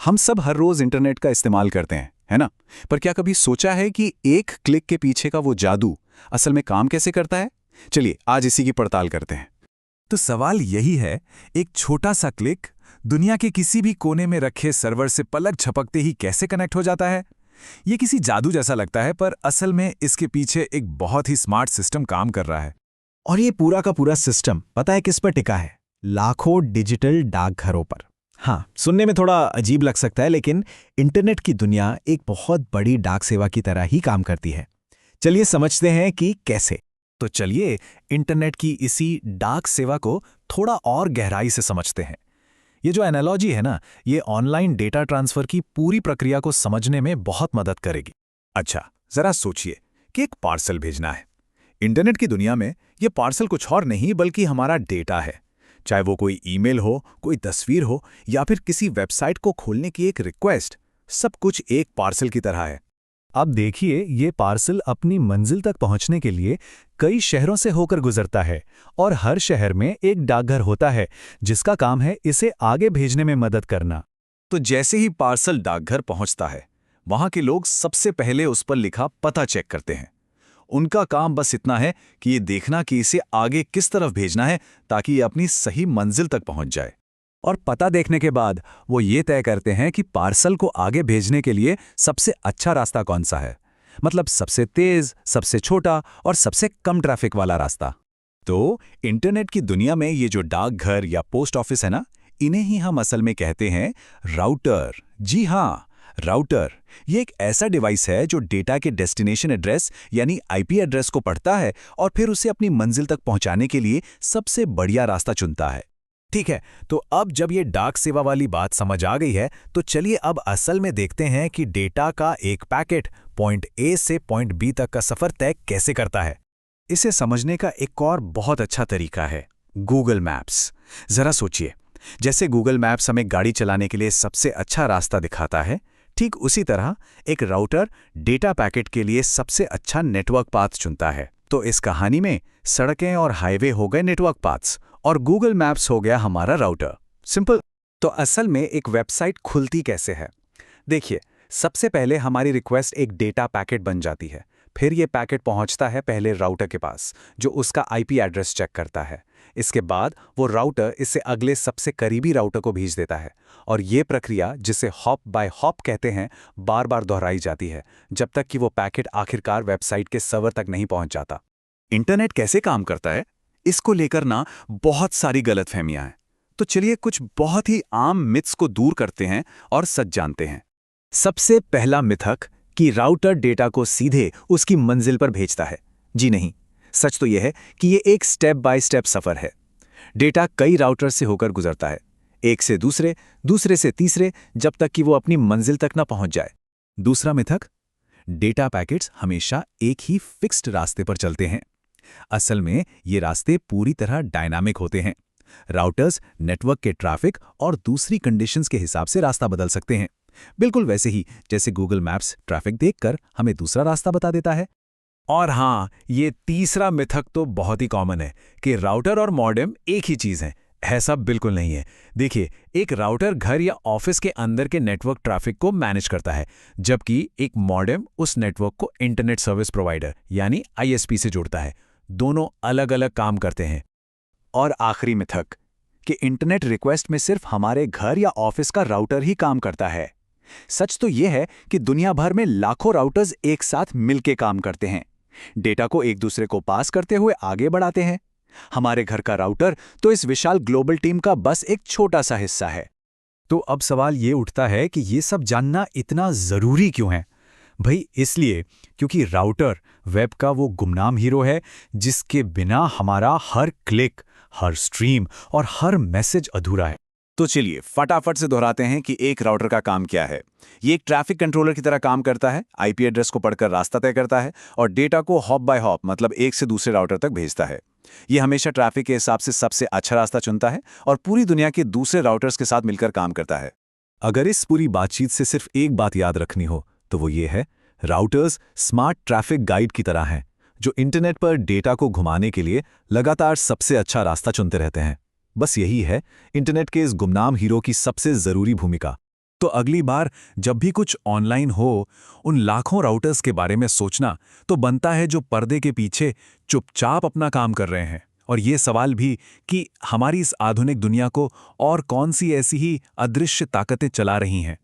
हम सब हर रोज इंटरनेट का इस्तेमाल करते हैं, है ना? पर क्या कभी सोचा है कि एक क्लिक के पीछे का वो जादू असल में काम कैसे करता है? चलिए आज इसी की पड़ताल करते हैं। तो सवाल यही है, एक छोटा सा क्लिक दुनिया के किसी भी कोने में रखे सर्वर से पलक झपकते ही कैसे कनेक्ट हो जाता है? ये किसी जादू जैसा लगता है, पर असल में इसके पीछे एक बहुत ही स्मार्ट सिस्टम काम कर रहा है। और ये पूरा का पूरा सिस्टम पता है किस पर टिका है? लाखों डिजिटल डाकघरों पर। हाँ, सुनने में थोड़ा अजीब लग सकता है, लेकिन इंटरनेट की दुनिया एक बहुत बड़ी डाक सेवा की तरह ही काम करती है। चलिए समझते हैं कि कैसे। तो चलिए इंटरनेट की इसी डाक सेवा को थोड़ा और गहराई से समझते हैं। ये जो एनालॉजी है ना, ये ऑनलाइन डेटा ट्रांसफर की पूरी प्रक्रिया को समझने में बहुत मदद करेगी। अच्छा, जरा सोचिए कि एक पार्सल भेजना है। इंटरनेट की दुनिया में ये पार्सल कुछ और नहीं बल्कि हमारा डेटा है। चाहे वो कोई ईमेल हो, कोई तस्वीर हो या फिर किसी वेबसाइट को खोलने की एक रिक्वेस्ट, सब कुछ एक पार्सल की तरह है। अब देखिए, ये पार्सल अपनी मंजिल तक पहुंचने के लिए कई शहरों से होकर गुजरता है और हर शहर में एक डाकघर होता है जिसका काम है इसे आगे भेजने में मदद करना। तो जैसे ही पार्सल डाकघर पहुंचता है, वहां के लोग सबसे पहले उस पर लिखा पता चेक करते हैं। उनका काम बस इतना है कि ये देखना कि इसे आगे किस तरफ भेजना है ताकि ये अपनी सही मंजिल तक पहुंच जाए। और पता देखने के बाद वो ये तय करते हैं कि पार्सल को आगे भेजने के लिए सबसे अच्छा रास्ता कौन सा है, मतलब सबसे तेज, सबसे छोटा और सबसे कम ट्रैफिक वाला रास्ता। तो इंटरनेट की दुनिया में ये जो डाकघर या पोस्ट ऑफिस है ना, इन्हें ही हम असल में कहते हैं राउटर। जी हाँ, राउटर ये एक ऐसा डिवाइस है जो डेटा के डेस्टिनेशन एड्रेस यानी आईपी एड्रेस को पढ़ता है और फिर उसे अपनी मंजिल तक पहुंचाने के लिए सबसे बढ़िया रास्ता चुनता है। ठीक है, तो अब जब ये डाक सेवा वाली बात समझ आ गई है, तो चलिए अब असल में देखते हैं कि डेटा का एक पैकेट पॉइंट ए से पॉइंट बी तक का सफर तय कैसे करता है। इसे समझने का एक और बहुत अच्छा तरीका है गूगल मैप्स। जरा सोचिए, जैसे गूगल मैप्स हमें गाड़ी चलाने के लिए सबसे अच्छा रास्ता दिखाता है, ठीक उसी तरह एक राउटर डेटा पैकेट के लिए सबसे अच्छा नेटवर्क पाथ चुनता है। तो इस कहानी में सड़कें और हाईवे हो गए नेटवर्क पाथ्स और गूगल मैप्स हो गया हमारा राउटर। सिंपल। तो असल में एक वेबसाइट खुलती कैसे है? देखिए, सबसे पहले हमारी रिक्वेस्ट एक डेटा पैकेट बन जाती है। फिर ये पैकेट पहुंचता है पहले राउटर के पास, जो उसका आईपी एड्रेस चेक करता है। इसके बाद वो राउटर इसे अगले सबसे करीबी राउटर को भेज देता है और ये प्रक्रिया, जिसे हॉप बाय हॉप कहते हैं, बार बार दोहराई जाती है जब तक कि वो पैकेट आखिरकार वेबसाइट के सर्वर तक नहीं पहुंच जाता। इंटरनेट कैसे काम करता है, इसको लेकर ना बहुत सारी गलतफहमियां हैं। तो चलिए कुछ बहुत ही आम मिथ्स को दूर करते हैं और सच जानते हैं। सबसे पहला मिथक कि राउटर डेटा को सीधे उसकी मंजिल पर भेजता है। जी नहीं, सच तो यह है कि ये एक स्टेप बाय स्टेप सफर है। डेटा कई राउटर से होकर गुजरता है, एक से दूसरे, दूसरे से तीसरे, जब तक कि वो अपनी मंजिल तक न पहुंच जाए। दूसरा मिथक, डेटा पैकेट्स हमेशा एक ही फिक्स्ड रास्ते पर चलते हैं। असल में ये रास्ते पूरी तरह डायनामिक होते हैं। राउटर्स नेटवर्क के ट्रैफिक और दूसरी कंडीशंस के हिसाब से रास्ता बदल सकते हैं, बिल्कुल वैसे ही जैसे गूगल मैप्स ट्रैफिक देखकर हमें दूसरा रास्ता बता देता है। और हाँ, ये तीसरा मिथक तो बहुत ही कॉमन है कि राउटर और मॉडेम एक ही चीज़ है। ऐसा बिल्कुल नहीं है। देखिए, एक राउटर घर या ऑफिस के अंदर के नेटवर्क ट्रैफिक को मैनेज करता है, जबकि एक मॉडेम उस नेटवर्क को इंटरनेट सर्विस प्रोवाइडर यानी आईएसपी से जोड़ता है। दोनों अलग अलग काम करते हैं। और आखिरी मिथक कि इंटरनेट रिक्वेस्ट में सिर्फ हमारे घर या ऑफिस का राउटर ही काम करता है। सच तो यह है कि दुनिया भर में लाखों राउटर्स एक साथ मिलकर काम करते हैं, डेटा को एक दूसरे को पास करते हुए आगे बढ़ाते हैं। हमारे घर का राउटर तो इस विशाल ग्लोबल टीम का बस एक छोटा सा हिस्सा है। तो अब सवाल ये उठता है कि ये सब जानना इतना जरूरी क्यों है? भाई इसलिए क्योंकि राउटर वेब का वो गुमनाम हीरो है जिसके बिना हमारा हर क्लिक, हर स्ट्रीम और हर मैसेज अधूरा है। तो चलिए फटाफट से दोहराते हैं कि एक राउटर का काम क्या है। ये एक ट्रैफिक कंट्रोलर की तरह काम करता है, आईपी एड्रेस को पढ़कर रास्ता तय करता है और डेटा को हॉप बाय हॉप मतलब एक से दूसरे राउटर तक भेजता है। ये हमेशा ट्रैफिक के हिसाब से सबसे अच्छा रास्ता चुनता है और पूरी दुनिया के दूसरे राउटर्स के साथ मिलकर काम करता है। अगर इस पूरी बातचीत से सिर्फ एक बात याद रखनी हो तो वो ये है, राउटर्स स्मार्ट ट्रैफिक गाइड की तरह हैं जो इंटरनेट पर डेटा को घुमाने के लिए लगातार सबसे अच्छा रास्ता चुनते रहते हैं। बस यही है इंटरनेट के इस गुमनाम हीरो की सबसे जरूरी भूमिका। तो अगली बार जब भी कुछ ऑनलाइन हो, उन लाखों राउटर्स के बारे में सोचना तो बनता है जो पर्दे के पीछे चुपचाप अपना काम कर रहे हैं। और ये सवाल भी कि हमारी इस आधुनिक दुनिया को और कौन सी ऐसी ही अदृश्य ताकतें चला रही हैं